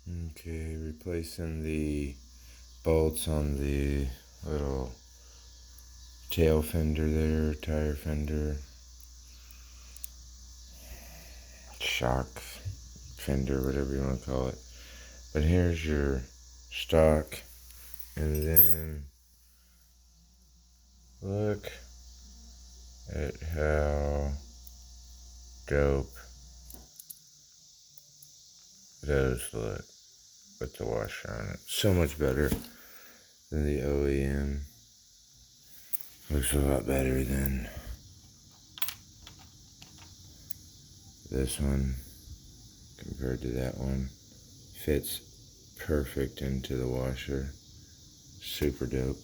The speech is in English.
Okay, replacing the bolts on the little tail fender there, tire fender, shock fender, whatever you want to call it. But here's your stock, and then look at how dope those look with the washer on it. So much better than the OEM. Looks a lot better than this one compared to that one. Fits perfect into the washer. Super dope.